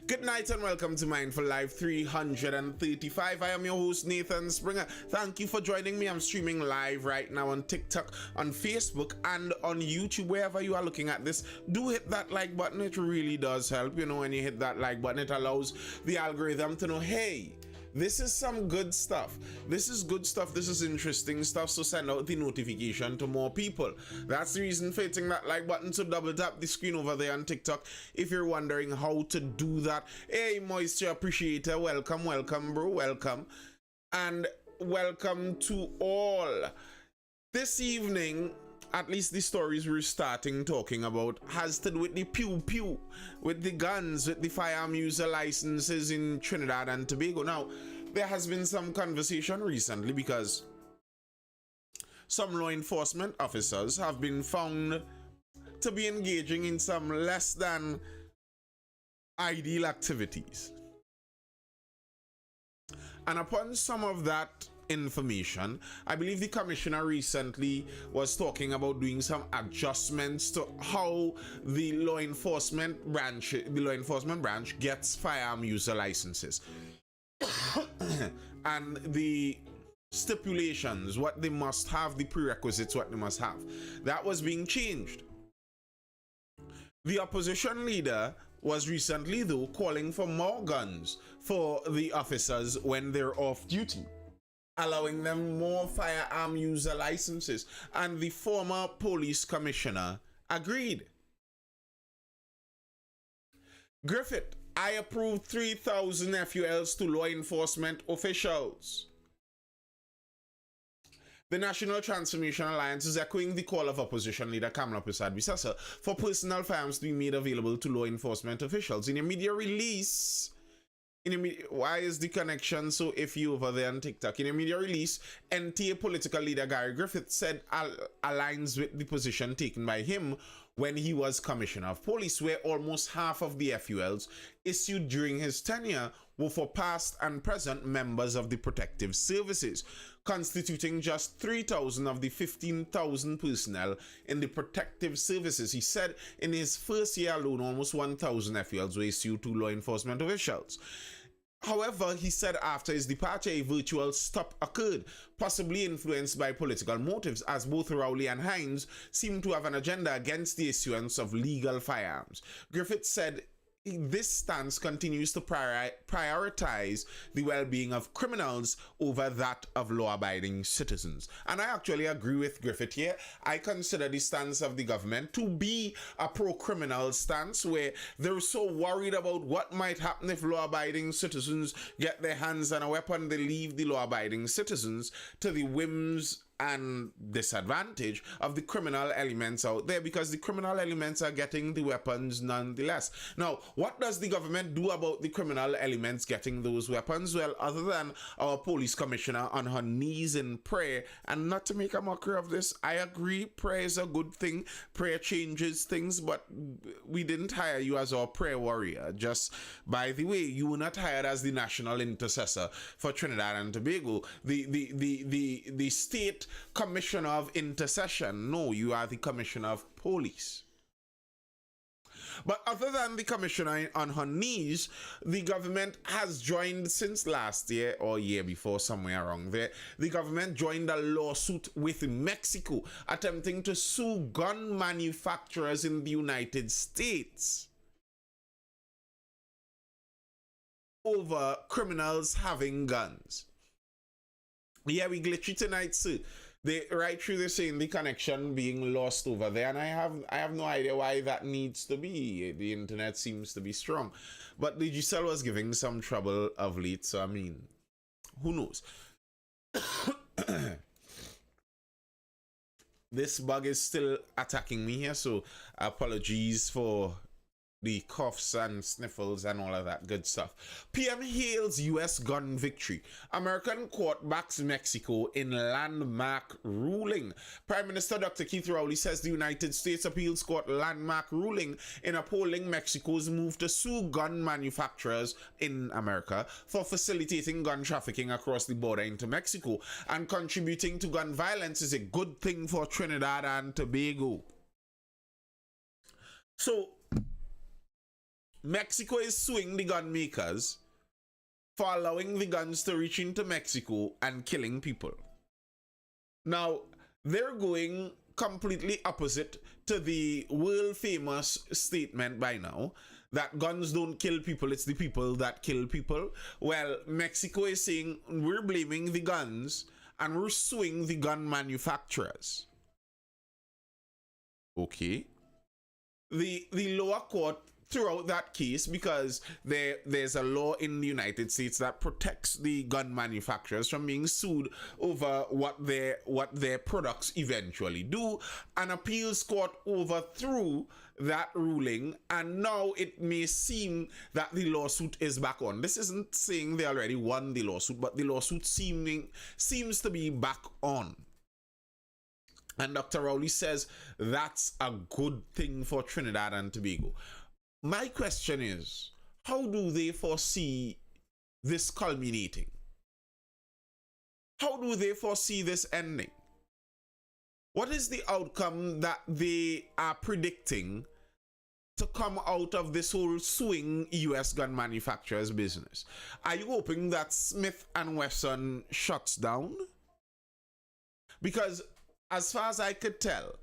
Good night and welcome to Mindful Live 335. I am your host, Nathan Springer. Thank you for joining me. I'm streaming live right now on TikTok, on Facebook, and on YouTube. Wherever you are looking at this, do hit that like button. It really does help. You know, when you hit that like button, it allows the algorithm to know, hey, this is some good stuff. This is good stuff. This is interesting stuff. So send out the notification to more people. That's the reason for hitting that like button. So double tap the screen over there on TikTok if you're wondering how to do that. Hey, Moisture Appreciator, welcome, bro, welcome. And welcome to all. This evening, at least the stories we're starting talking about has to do with the pew, with the guns, with the firearm user licenses in Trinidad and Tobago. Now, there has been some conversation recently because some law enforcement officers have been found to be engaging in some less than ideal activities. And upon some of that information, I believe the commissioner recently was talking about doing some adjustments to how the law enforcement branch gets firearm user licenses and the stipulations, what they must have, the prerequisites, what they must have. That was being changed. The opposition leader was recently, though, calling for more guns for the officers when they're off duty, allowing them more firearm user licenses, and the former police commissioner agreed. Griffith, I approve 3,000 FULs to law enforcement officials. The National Transformation Alliance is echoing the call of opposition leader Kamala Prasad-Bisasa for personal firearms to be made available to law enforcement officials. In a media release, why is the connection so iffy over there on TikTok? In a media release, NTA political leader Gary Griffith said aligns with the position taken by him when he was Commissioner of Police, where almost half of the FULs issued during his tenure were for past and present members of the protective services, constituting just 3,000 of the 15,000 personnel in the protective services. He said in his first year alone, almost 1,000 FULs were issued to law enforcement officials. However, he said after his departure, a virtual stop occurred, possibly influenced by political motives, as both Rowley and Hines seem to have an agenda against the issuance of legal firearms. Griffith said this stance continues to prioritize the well-being of criminals over that of law-abiding citizens. And I actually agree with Griffith here. I consider the stance of the government to be a pro-criminal stance, where they're so worried about what might happen if law-abiding citizens get their hands on a weapon. They leave the law-abiding citizens to the whims and disadvantage of the criminal elements out there, because the criminal elements are getting the weapons nonetheless. Now, what does the government do about the criminal elements getting those weapons? Well, other than our police commissioner on her knees in prayer, and not to make a mockery of this, I agree, prayer is a good thing, prayer changes things, but we didn't hire you as our prayer warrior. Just by the way, you were not hired as the national intercessor for Trinidad and Tobago, the state commissioner of intercession. No, you are the commissioner of police. But other than the commissioner on her knees, the government has joined since last year or year before, somewhere around there. The government joined a lawsuit with Mexico, attempting to sue gun manufacturers in the United States over criminals having guns. Yeah, we glitchy tonight, sir. Right through they're saying the connection being lost over there, and I have no idea why that needs to be. The internet seems to be strong, but the Giselle was giving some trouble of late, so I mean, who knows? This bug is still attacking me here, so apologies for the coughs and sniffles and all of that good stuff. PM hails U.S. gun victory. American court backs Mexico in landmark ruling. Prime Minister Dr. Keith Rowley says the United States Appeals Court landmark ruling in upholding Mexico's move to sue gun manufacturers in America for facilitating gun trafficking across the border into Mexico and contributing to gun violence is a good thing for Trinidad and Tobago. So, Mexico is suing the gun makers for allowing the guns to reach into Mexico and killing people. Now, they're going completely opposite to the world famous statement by now that guns don't kill people, it's the people that kill people. Well, Mexico is saying we're blaming the guns and we're suing the gun manufacturers. Okay. The lower court threw out that case because there's a law in the United States that protects the gun manufacturers from being sued over what their products eventually do. An appeals court overthrew that ruling, and now it may seem that the lawsuit is back on. This isn't saying they already won the lawsuit, but the lawsuit seems to be back on. And Dr. Rowley says that's a good thing for Trinidad and Tobago. My question is, how do they foresee this culminating? How do they foresee this ending? What is the outcome that they are predicting to come out of this whole suing US gun manufacturers business? Are you hoping that Smith & Wesson shuts down? Because as far as I could tell,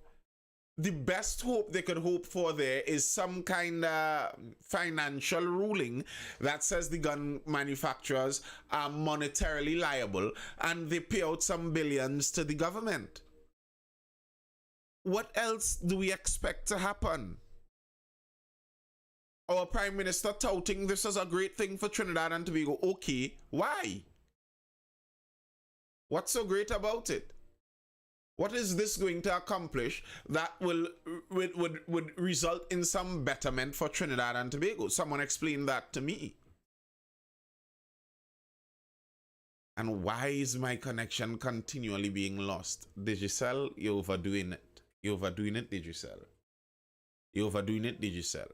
the best hope they could hope for there is some kind of financial ruling that says the gun manufacturers are monetarily liable and they pay out some billions to the government. What else do we expect to happen? Our Prime Minister touting this as a great thing for Trinidad and Tobago. Okay, why? What's so great about it? What is this going to accomplish that would result in some betterment for Trinidad and Tobago? Someone explain that to me. And why is my connection continually being lost? Digicel, you're overdoing it. You're overdoing it, Digicel. You're overdoing it, Digicel.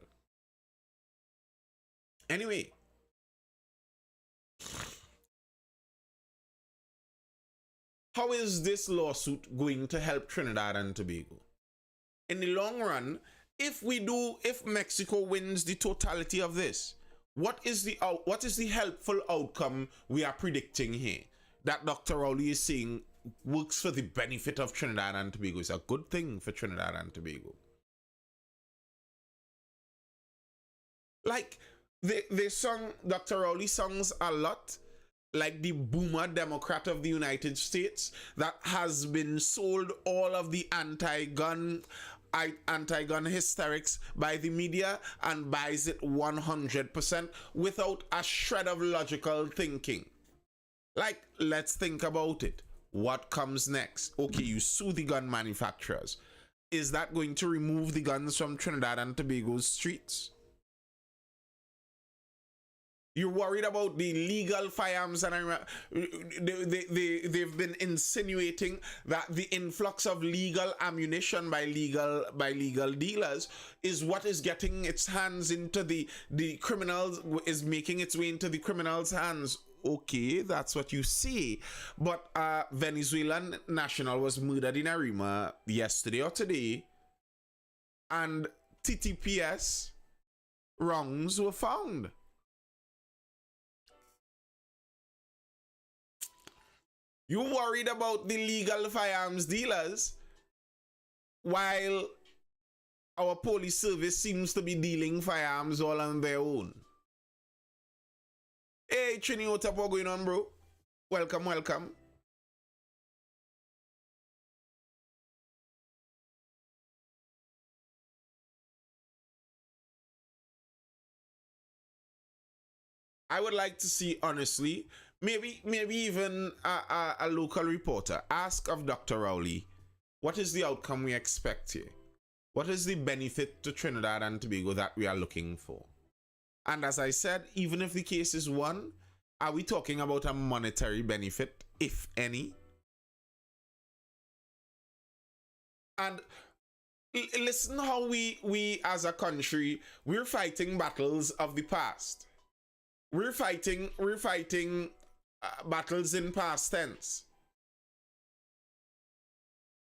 Anyway. How is this lawsuit going to help Trinidad and Tobago? In the long run, if Mexico wins the totality of this, what is the helpful outcome we are predicting here? That Dr. Rowley is saying works for the benefit of Trinidad and Tobago. It's a good thing for Trinidad and Tobago. Like, they sung Dr. Rowley songs a lot, like the boomer Democrat of the United States that has been sold all of the anti-gun hysterics by the media and buys it 100% without a shred of logical thinking. Like, let's think about it. What comes next? Okay, you sue the gun manufacturers. Is that going to remove the guns from Trinidad and Tobago's streets? You're worried about the legal firearms, and they've been insinuating that the influx of legal ammunition by legal dealers is what is getting its hands into the criminals, is making its way into the criminals' hands. Okay, that's what you see. But a Venezuelan national was murdered in Arima yesterday or today, and TTPS wrongs were found. You worried about the legal firearms dealers while our police service seems to be dealing firearms all on their own. Hey, Trini, what's up? What's going on, bro? Welcome, welcome. I would like to see, honestly, maybe even a local reporter ask of Dr. Rowley, what is the outcome we expect here? What is the benefit to Trinidad and Tobago that we are looking for? And as I said, even if the case is won, are we talking about a monetary benefit, if any? And listen how we as a country, we're fighting battles of the past. We're fighting battles in past tense.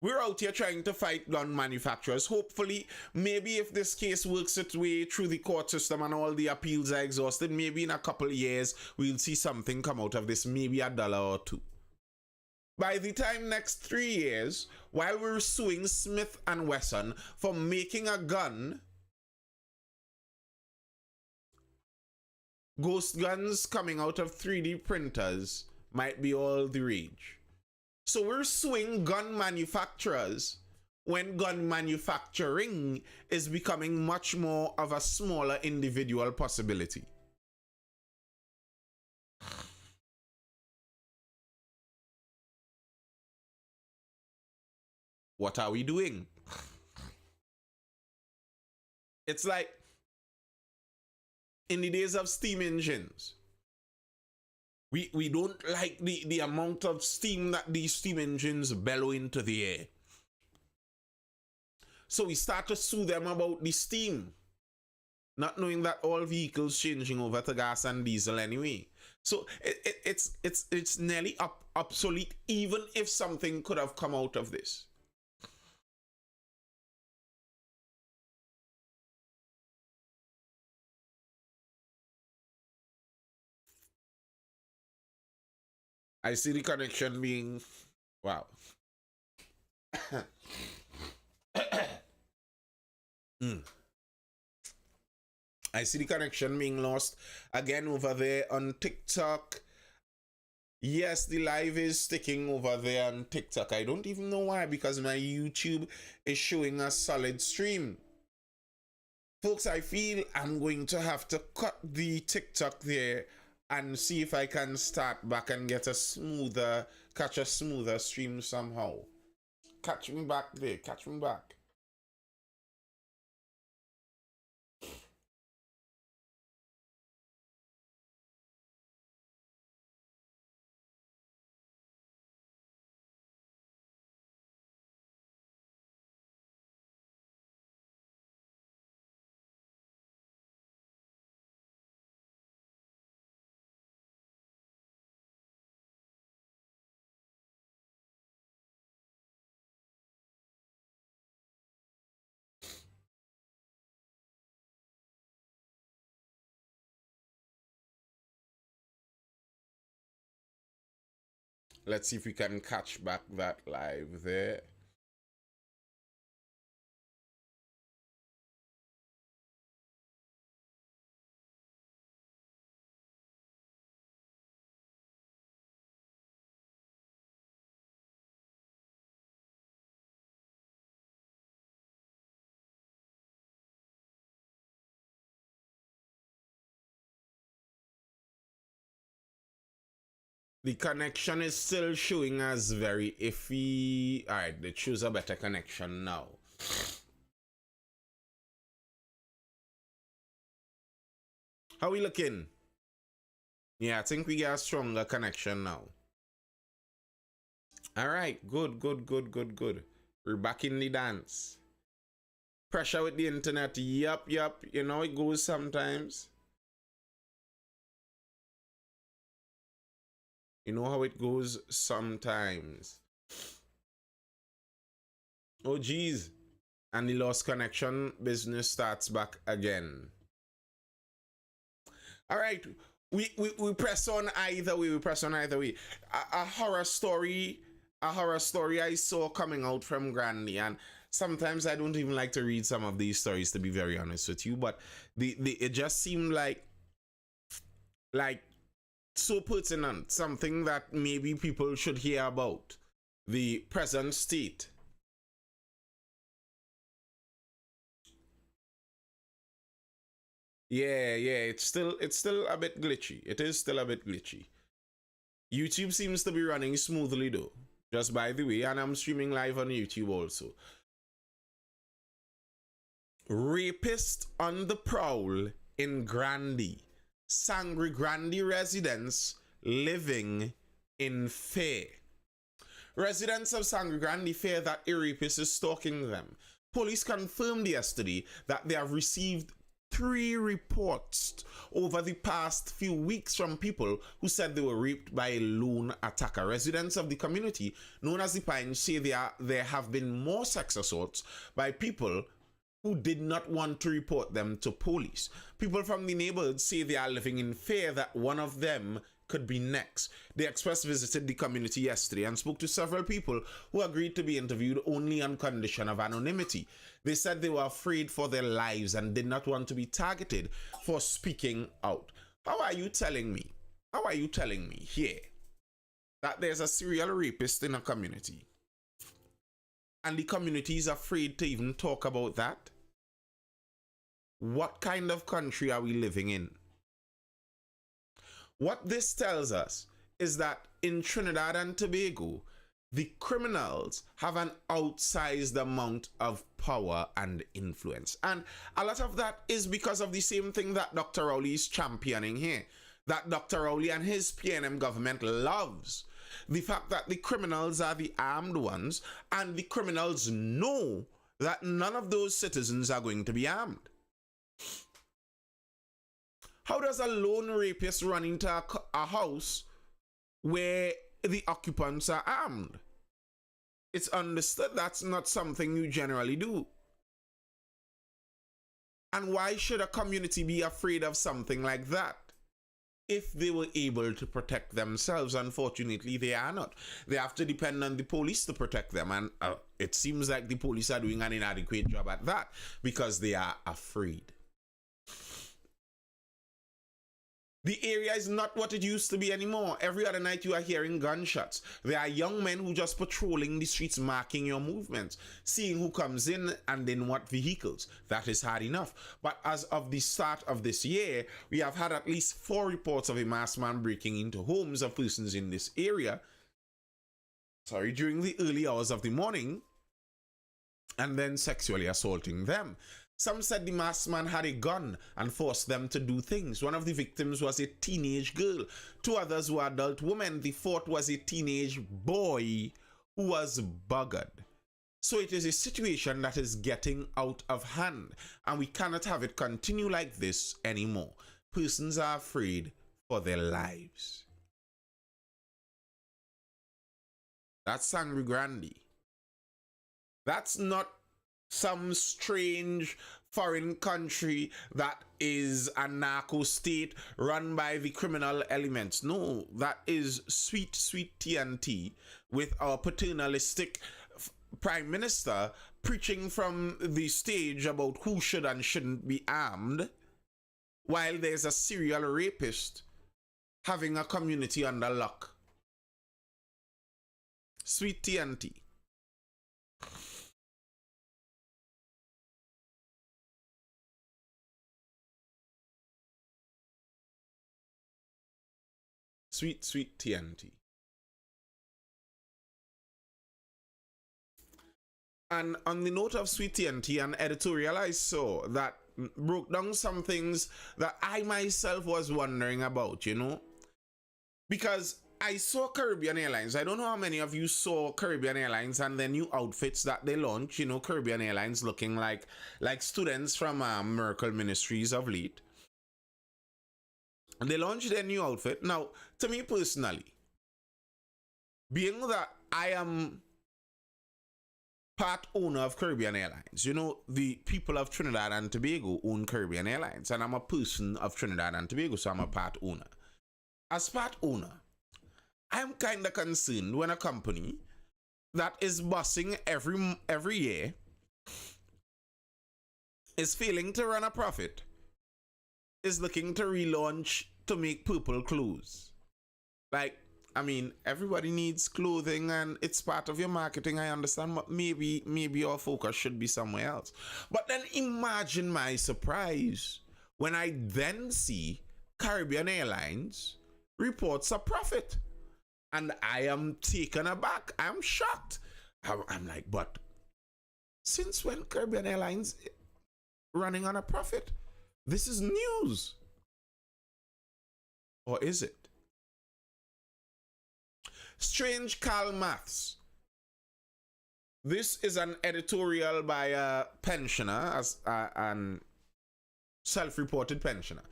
We're out here trying to fight gun manufacturers. Hopefully, maybe if this case works its way through the court system and all the appeals are exhausted, maybe in a couple of years, we'll see something come out of this, maybe $1 or $2. By the time next 3 years, while we're suing Smith & Wesson for making a gun, ghost guns coming out of 3D printers might be all the rage. So we're suing gun manufacturers when gun manufacturing is becoming much more of a smaller individual possibility. What are we doing? It's like in the days of steam engines. We don't like the amount of steam that these steam engines bellow into the air. So we start to sue them about the steam, not knowing that all vehicles changing over to gas and diesel anyway. So it's nearly obsolete, even if something could have come out of this. I see the connection being, wow. I see the connection being lost again over there on TikTok. Yes, the live is sticking over there on TikTok. I don't even know why, because my YouTube is showing a solid stream. Folks, I feel I'm going to have to cut the TikTok there and see if I can start back and get catch a smoother stream somehow. Catch me back there, catch me back. Let's see if we can catch back that live there. The connection is still showing as very iffy. All right, let's choose a better connection now. How we looking? Yeah, I think we got a stronger connection now. All right, good. We're back in the dance. Pressure with the internet. Yup. You know it goes sometimes. You know how it goes sometimes. Oh, geez. And the lost connection business starts back again. All right. We press on either way. A horror story I saw coming out from Grandy. And sometimes I don't even like to read some of these stories, to be very honest with you. But it just seemed like so pertinent, something that maybe people should hear about. The present state. Yeah, it's still a bit glitchy. It is still a bit glitchy. YouTube seems to be running smoothly though, just by the way, and I'm streaming live on YouTube also. Rapist on the prowl in Grandy. Sangre Grande residents living in fear. Residents of Sangre Grande fear that a rapist is stalking them. Police confirmed yesterday that they have received 3 reports over the past few weeks from people who said they were raped by a lone attacker. Residents of the community known as the Pines say there have been more sex assaults by people who did not want to report them to police. People from the neighborhood say they are living in fear that one of them could be next. The Express visited the community yesterday and spoke to several people who agreed to be interviewed only on condition of anonymity. They said they were afraid for their lives and did not want to be targeted for speaking out. How are you telling me here that there's a serial rapist in a community and the community is afraid to even talk about that? What kind of country are we living in? What this tells us is that in Trinidad and Tobago, the criminals have an outsized amount of power and influence. And a lot of that is because of the same thing that Dr. Rowley is championing here, that Dr. Rowley and his PNM government loves. The fact that the criminals are the armed ones, and the criminals know that none of those citizens are going to be armed. How does a lone rapist run into a house where the occupants are armed? It's understood that's not something you generally do. And why should a community be afraid of something like that? If they were able to protect themselves, unfortunately, they are not. They have to depend on the police to protect them. And it seems like the police are doing an inadequate job at that because they are afraid. The area is not what it used to be anymore. Every other night you are hearing gunshots. There are young men who just patrolling the streets, marking your movements, seeing who comes in and in what vehicles. That is hard enough. But as of the start of this year, we have had at least 4 reports of a masked man breaking into homes of persons in this area. During the early hours of the morning, and then sexually assaulting them. Some said the masked man had a gun and forced them to do things. One of the victims was a teenage girl. 2 others were adult women. The 4th was a teenage boy who was buggered. So it is a situation that is getting out of hand, and we cannot have it continue like this anymore. Persons are afraid for their lives. That's Sangre Grande. That's not some strange foreign country that is a narco state run by the criminal elements. No, that is sweet, sweet TNT with our paternalistic prime minister preaching from the stage about who should and shouldn't be armed, while there's a serial rapist having a community under lock. Sweet TNT. Sweet, sweet TNT. And on the note of sweet TNT, an editorial I saw that broke down some things that I myself was wondering about, you know? Because I saw Caribbean Airlines. I don't know how many of you saw Caribbean Airlines and the new outfits that they launched. You know, Caribbean Airlines looking like students from Miracle Ministries of late. And they launched their new outfit. Now, to me personally, being that I am part owner of Caribbean Airlines, you know, the people of Trinidad and Tobago own Caribbean Airlines, and I'm a person of Trinidad and Tobago, so I'm a part owner. As part owner, I'm kind of concerned when a company that is busing every year is failing to run a profit, is looking to relaunch to make purple clothes. Like, I mean, everybody needs clothing and it's part of your marketing, I understand, but maybe your focus should be somewhere else. But then imagine my surprise when I then see Caribbean Airlines reports a profit. And I am taken aback. I'm shocked. I'm like, but since when Caribbean Airlines running on a profit? This is news. Or is it? Strange Carl Maths. This is an editorial by a pensioner and self-reported pensioner.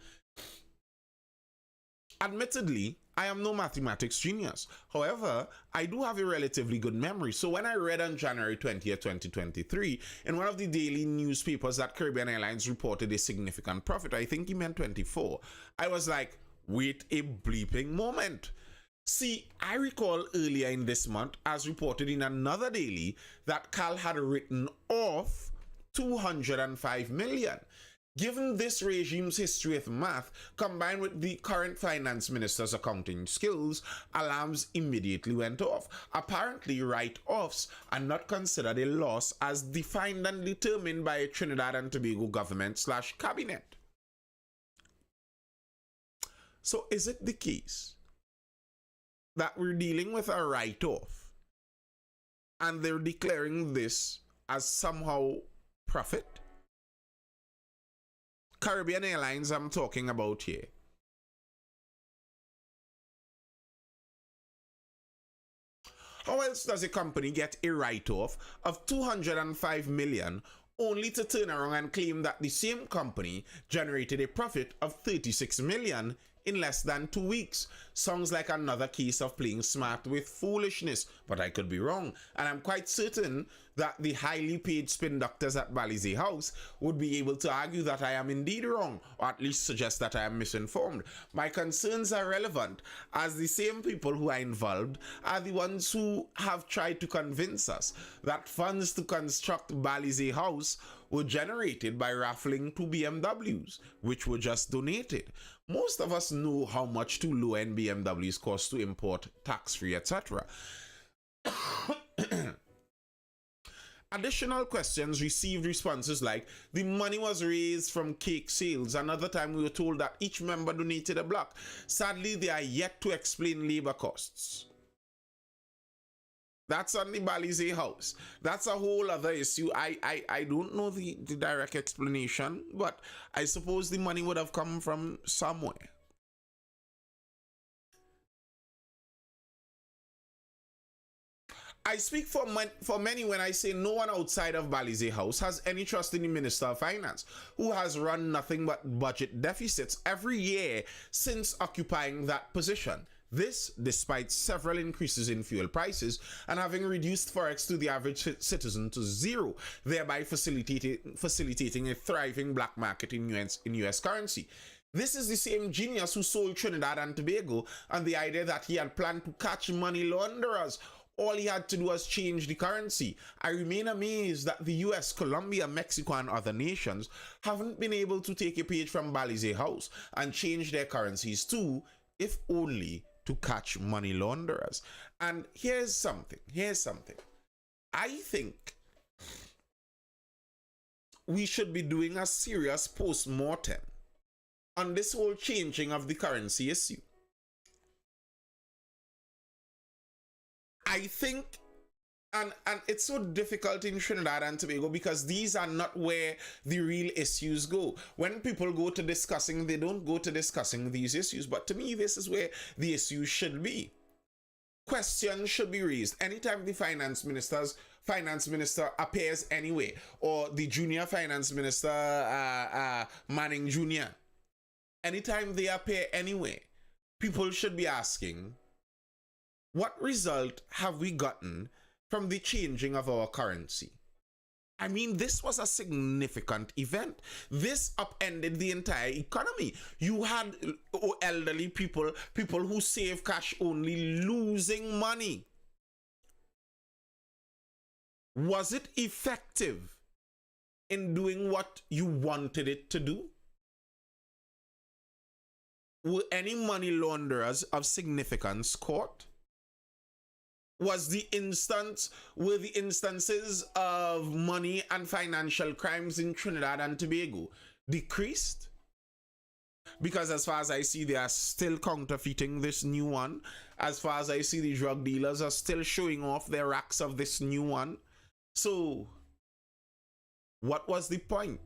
Admittedly, I am no mathematics genius. However, I do have a relatively good memory. So when I read on January 20th, 2023, in one of the daily newspapers that Caribbean Airlines reported a significant profit, I think he meant 24, I was like, wait a bleeping moment. See, I recall earlier in this month, as reported in another daily, that Cal had written off 205 million. Given this regime's history with math, combined with the current finance minister's accounting skills, alarms immediately went off. Apparently, write-offs are not considered a loss as defined and determined by a Trinidad and Tobago government/cabinet. So is it the case that we're dealing with a write-off and they're declaring this as somehow profit? Caribbean Airlines I'm talking about here. How else does a company get a write-off of 205 million only to turn around and claim that the same company generated a profit of 36 million in less than 2 weeks? Sounds like another case of playing smart with foolishness, but I could be wrong. And I'm quite certain that the highly paid spin doctors at Balize House would be able to argue that I am indeed wrong, or at least suggest that I am misinformed. My concerns are relevant, as the same people who are involved are the ones who have tried to convince us that funds to construct Balize House were generated by raffling 2 BMWs, which were just donated. Most of us know how much 2 low-end BMWs cost to import, tax-free, etc. Additional questions received responses like, the money was raised from cake sales. Another time we were told that each member donated a block. Sadly, they are yet to explain labor costs. That's on the Balize House. That's a whole other issue. I don't know the direct explanation, but I suppose the money would have come from somewhere. I speak for many when I say no one outside of Balize House has any trust in the Minister of Finance, who has run nothing but budget deficits every year since occupying that position. This, despite several increases in fuel prices and having reduced forex to the average citizen to zero, thereby facilitating a thriving black market in US currency. This is the same genius who sold Trinidad and Tobago on the idea that he had planned to catch money launderers. All he had to do was change the currency. I remain amazed that the US, Colombia, Mexico, and other nations haven't been able to take a page from Balize House and change their currencies too, if only to catch money launderers. And here's something. I think we should be doing a serious post-mortem on this whole changing of the currency issue. I think, and it's so difficult in Trinidad and Tobago because these are not where the real issues go. When people go to discussing, they don't go to discussing these issues. But to me, this is where the issues should be. Questions should be raised. Anytime the finance minister appears anyway, or the junior finance minister, Manning Jr., anytime they appear anyway, people should be asking, what result have we gotten from the changing of our currency? I mean, this was a significant event. This upended the entire economy. You had elderly people who save cash only, losing money. Was it effective in doing what you wanted it to do? Were any money launderers of significance caught? Were the instances of money and financial crimes in Trinidad and Tobago decreased? Because as far as I see, they are still counterfeiting this new one. As far as I see, the drug dealers are still showing off their racks of this new one. So, what was the point?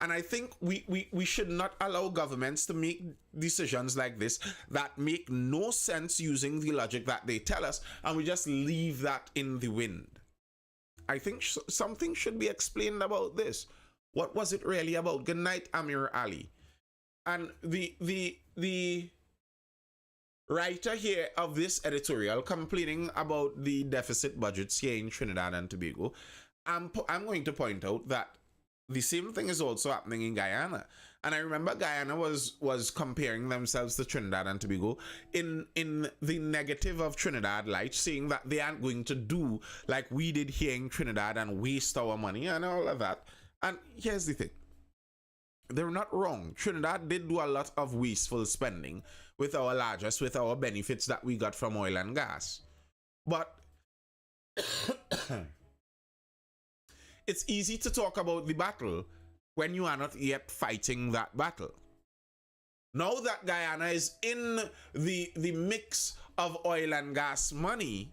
And I think we should not allow governments to make decisions like this that make no sense using the logic that they tell us, and we just leave that in the wind. I think something should be explained about this. What was it really about? Good night, Amir Ali. And the writer here of this editorial complaining about the deficit budgets here in Trinidad and Tobago, I'm going to point out that the same thing is also happening in Guyana. And I remember Guyana was comparing themselves to Trinidad and Tobago in the negative of Trinidad light, saying that they aren't going to do like we did here in Trinidad and waste our money and all of that. And here's the thing. They're not wrong. Trinidad did do a lot of wasteful spending with our largest, with our benefits that we got from oil and gas. But it's easy to talk about the battle when you are not yet fighting that battle. Now that Guyana is in the mix of oil and gas money,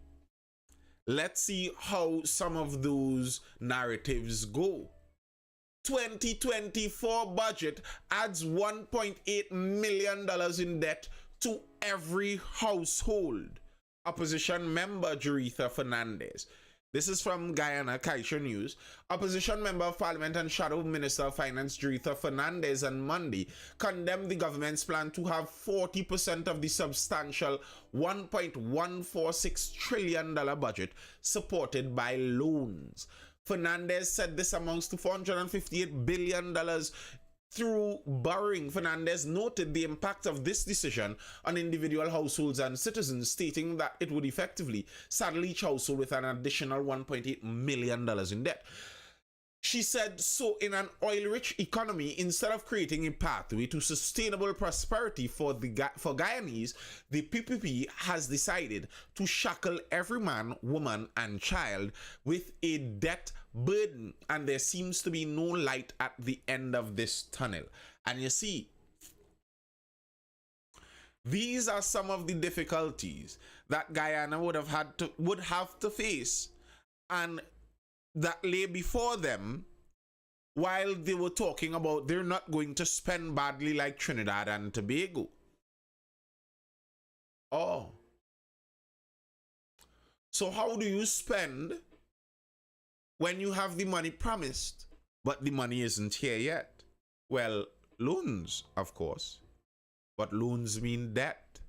let's see how some of those narratives go. 2024 budget adds $1.8 million in debt to every household. Opposition member Juritha Fernandez. This is from Guyana Kaisha News. Opposition Member of Parliament and Shadow Minister of Finance Juritha Fernandez on Monday condemned the government's plan to have 40% of the substantial $1.146 trillion budget supported by loans. Fernandez said this amounts to $458 billion through borrowing. Fernandez noted the impact of this decision on individual households and citizens, stating that it would effectively saddle each household with an additional $1.8 million in debt. She said, so in an oil-rich economy, instead of creating a pathway to sustainable prosperity for Guyanese, the PPP has decided to shackle every man, woman, and child with a debt burden, and there seems to be no light at the end of this tunnel. And you see, these are some of the difficulties that Guyana would have to face, and that lay before them while they were talking about they're not going to spend badly like Trinidad and Tobago. Oh. So how do you spend when you have the money promised, but the money isn't here yet? Well, loans, of course. But loans mean debt.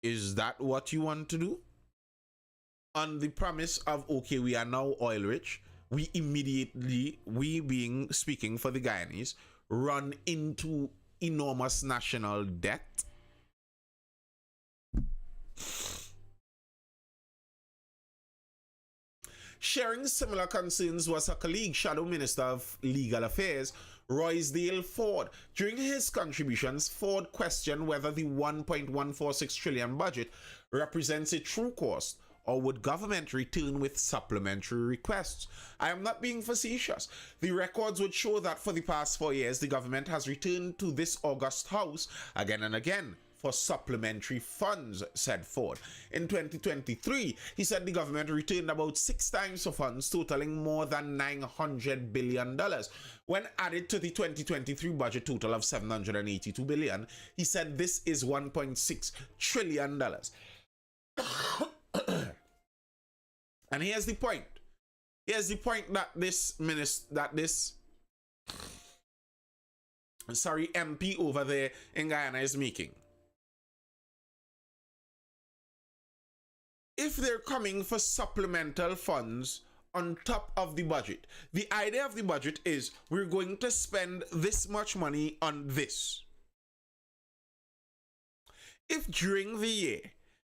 Is that what you want to do? On the premise of, okay, we are now oil rich, we immediately, speaking for the Guyanese, run into enormous national debt. Sharing similar concerns was her colleague, Shadow Minister of Legal Affairs, Roysdale Ford. During his contributions, Ford questioned whether the $1.146 trillion budget represents a true cost, or would government return with supplementary requests? I am not being facetious. The records would show that for the past 4 years, the government has returned to this august house again and again for supplementary funds, said Ford. In 2023, he said the government returned about 6 times the funds, totaling more than $900 billion. When added to the 2023 budget total of $782 billion, he said this is $1.6 trillion. And here's the point. Here's the point that this MP over there in Guyana is making. If they're coming for supplemental funds on top of the budget, the idea of the budget is we're going to spend this much money on this. If during the year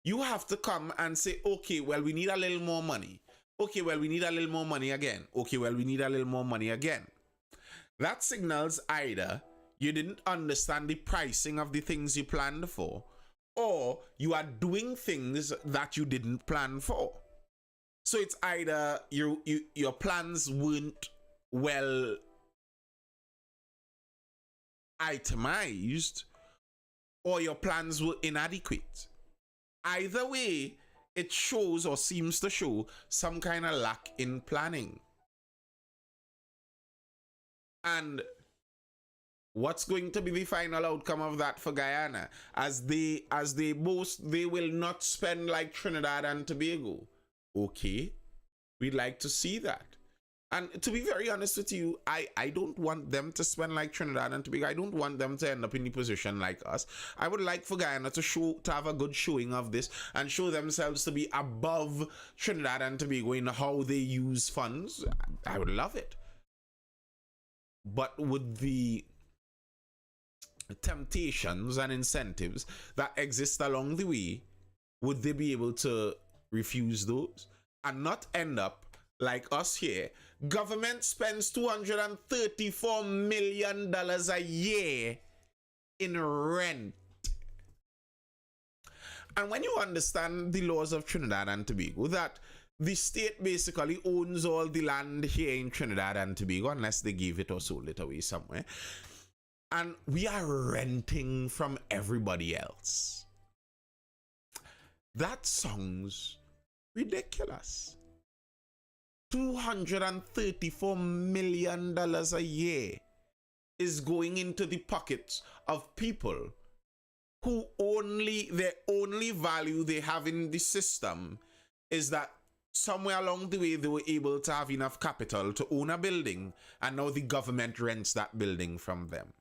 you have to come and say, okay, well, we need a little more money. Okay, well, we need a little more money again. Okay, well, we need a little more money again. That signals either you didn't understand the pricing of the things you planned for, or you are doing things that you didn't plan for. So it's either your plans weren't well itemized, or your plans were inadequate. Either way, it shows or seems to show some kind of lack in planning. And what's going to be the final outcome of that for Guyana? As they boast, they will not spend like Trinidad and Tobago. Okay, we'd like to see that. And to be very honest with you, I don't want them to spend like Trinidad and Tobago. I don't want them to end up in the position like us. I would like for Guyana to have a good showing of this and show themselves to be above Trinidad and Tobago in how they use funds. I would love it. But with the temptations and incentives that exist along the way, would they be able to refuse those and not end up like us here? Government spends $234 million a year in rent. And when you understand the laws of Trinidad and Tobago, that the state basically owns all the land here in Trinidad and Tobago, unless they gave it or sold it away somewhere, and we are renting from everybody else. That sounds ridiculous. $234 million a year is going into the pockets of people who the only value they have in the system is that somewhere along the way they were able to have enough capital to own a building, and now the government rents that building from them.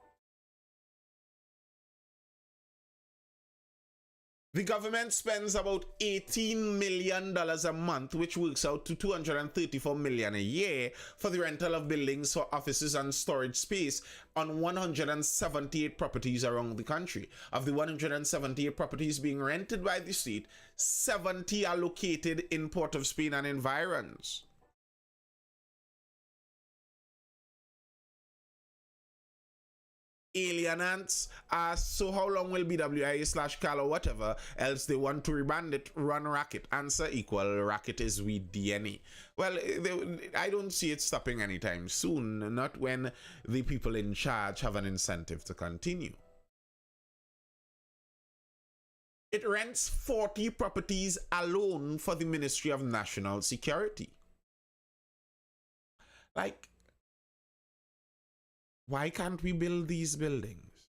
The government spends about $18 million a month, which works out to $234 million a year, for the rental of buildings for offices and storage space on 178 properties around the country. Of the 178 properties being rented by the state, 70 are located in Port of Spain and environs. Alienants ask, so how long will BWI/CAL or whatever else they want to reband it run racket? Answer equal, racket is with DNA. Well, I don't see it stopping anytime soon, not when the people in charge have an incentive to continue. It rents 40 properties alone for the Ministry of National Security. Like, why can't we build these buildings?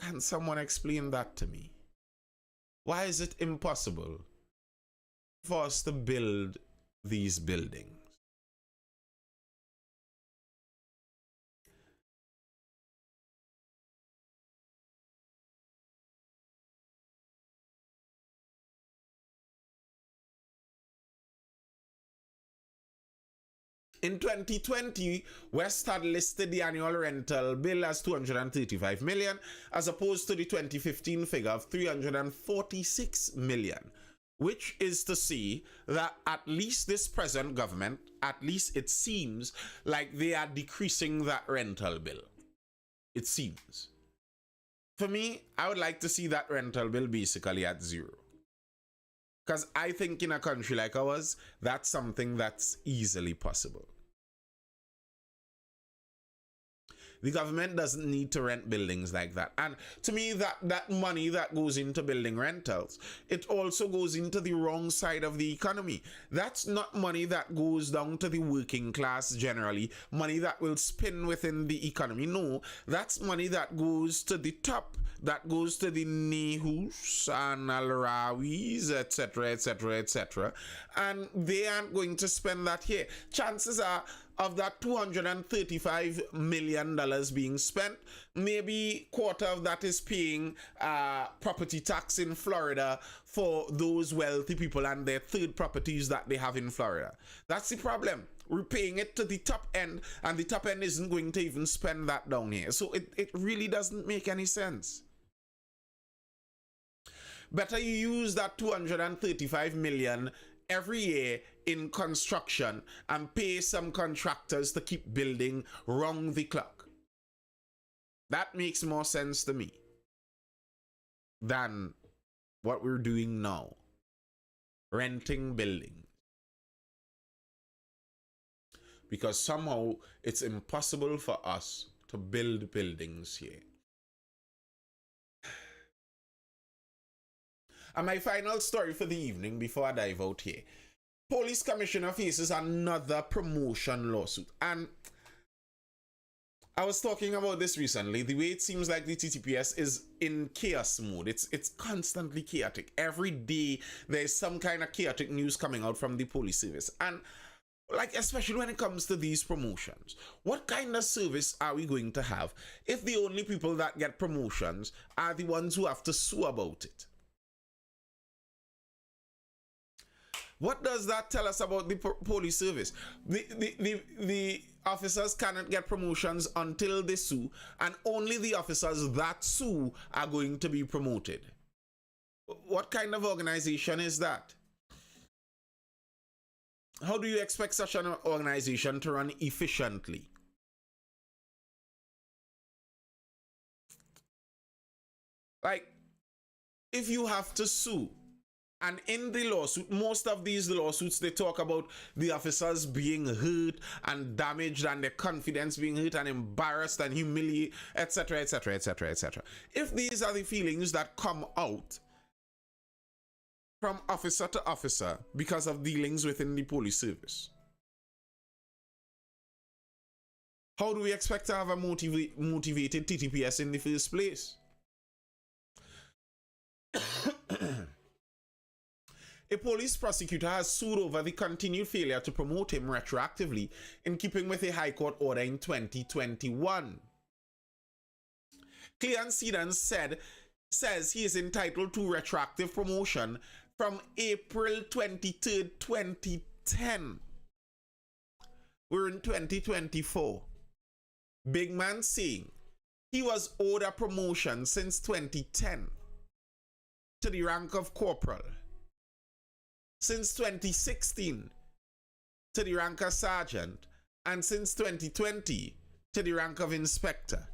Can someone explain that to me? Why is it impossible for us to build these buildings? In 2020, West had listed the annual rental bill as $235 million, as opposed to the 2015 figure of $346 million, which is to say that at least this present government, at least it seems like they are decreasing that rental bill. It seems. For me, I would like to see that rental bill basically at zero. Because I think in a country like ours, that's something that's easily possible. The government doesn't need to rent buildings like that. And to me, that money that goes into building rentals, it also goes into the wrong side of the economy. That's not money that goes down to the working class generally, money that will spin within the economy. No, that's money that goes to the top, that goes to the Nehus and Al-Rawis, etc., etc., etc. And they aren't going to spend that here. Chances are, of that $235 million being spent, maybe quarter of that is paying property tax in Florida for those wealthy people and their third properties that they have in Florida. That's the problem. We're paying it to the top end, and the top end isn't going to even spend that down here. So it really doesn't make any sense. Better you use that $235 million every year in construction and pay some contractors to keep building round the clock. That makes more sense to me than what we're doing now, renting buildings. Because somehow it's impossible for us to build buildings here. And my final story for the evening before I dive out here. Police commissioner faces another promotion lawsuit. And I was talking about this recently. The way it seems like the TTPS is in chaos mode. It's constantly chaotic. Every day there's some kind of chaotic news coming out from the police service. And like, especially when it comes to these promotions, what kind of service are we going to have if the only people that get promotions are the ones who have to sue about it? What does that tell us about the police service? The officers cannot get promotions until they sue, and only the officers that sue are going to be promoted. What kind of organization is that? How do you expect such an organization to run efficiently? Like, if you have to sue, and in the lawsuit, most of these lawsuits, they talk about the officers being hurt and damaged and their confidence being hurt and embarrassed and humiliated, etc., etc., etc., etc. If these are the feelings that come out from officer to officer because of dealings within the police service, how do we expect to have a motivated TTPS in the first place? A police prosecutor has sued over the continued failure to promote him retroactively in keeping with a High Court order in 2021. Cleon Sedan says he is entitled to retroactive promotion from April 23rd, 2010. We're in 2024. Big man saying he was owed a promotion since 2010 to the rank of corporal, since 2016 to the rank of sergeant, and since 2020 to the rank of inspector.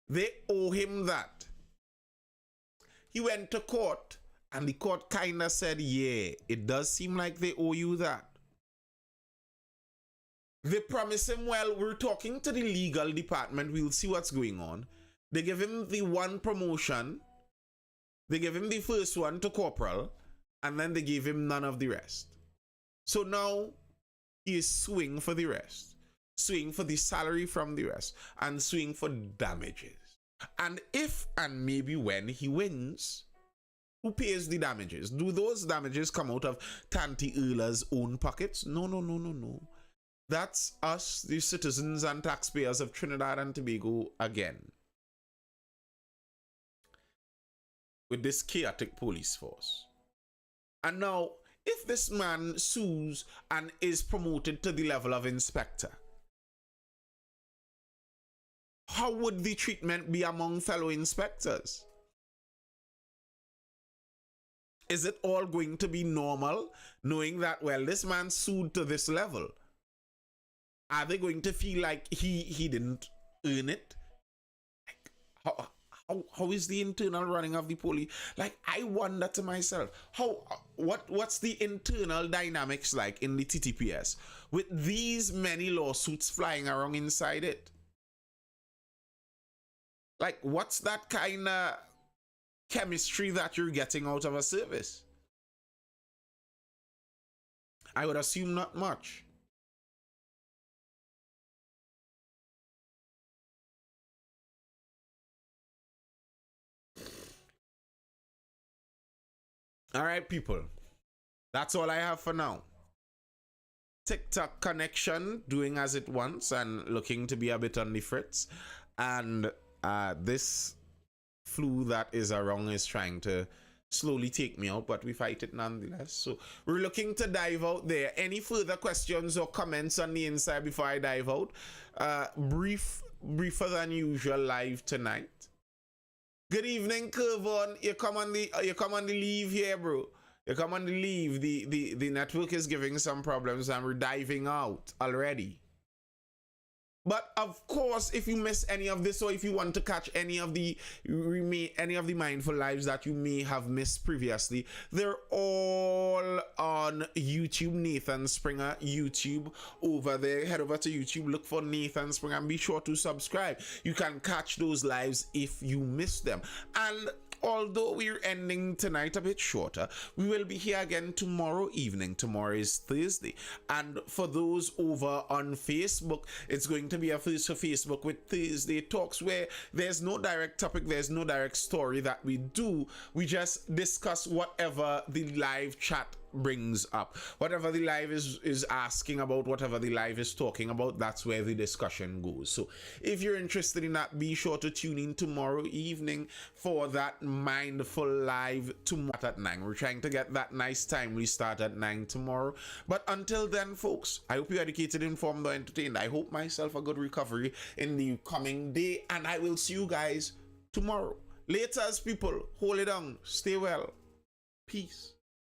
They owe him that. He went to court and the court kind of said, yeah, it does seem like they owe you that. They promise him, well, we're talking to the legal department, we'll see what's going on. They give him the one promotion, they give him the first one to corporal, and then they gave him none of the rest. So now he is suing for the rest, suing for the salary from the rest, and suing for damages. And if and maybe when he wins, who pays the damages? Do those damages come out of Tanti Erla's own pockets? No, no, no, no, no. That's us, the citizens and taxpayers of Trinidad and Tobago again, with this chaotic police force. And now, if this man sues and is promoted to the level of inspector, how would the treatment be among fellow inspectors? Is it all going to be normal, knowing that, well, this man sued to this level? Are they going to feel like he didn't earn it? Like, how is the internal running of the police? Like, I wonder to myself, what's the internal dynamics like in the TTPS with these many lawsuits flying around inside it? Like, what's that kind of chemistry that you're getting out of a service? I would assume not much. All right, people. That's all I have for now. TikTok connection doing as it wants and looking to be a bit on the fritz. And this flu that is around is trying to slowly take me out, but we fight it nonetheless. So we're looking to dive out there. Any further questions or comments on the inside before I dive out? Briefer than usual live tonight. Good evening, Kervon. You come on the leave here, bro. You come on the leave. The network is giving some problems and we're diving out already. But of course, if you miss any of this, or if you want to catch any of the Mindful Lives that you may have missed previously, they're all on YouTube, Nathan Springer YouTube over there. Head over to YouTube, look for Nathan Springer, and be sure to subscribe. You can catch those lives if you miss them. And although we're ending tonight a bit shorter, we will be here again tomorrow evening. Tomorrow is Thursday. And for those over on Facebook, it's going to be a First for Facebook with Thursday Talks, where there's no direct topic, there's no direct story that we do. We just discuss whatever the live chat brings up, whatever the live is asking about, whatever the live is talking about. That's where the discussion goes. So if you're interested in that, be sure to tune in tomorrow evening for that Mindful live tomorrow at 9. We're trying to get that nice timely start at 9 tomorrow. But until then, folks, I hope you're educated, informed, or entertained. I hope myself a good recovery in the coming day, and I will see you guys tomorrow. Laters, people, hold it on, stay well, peace.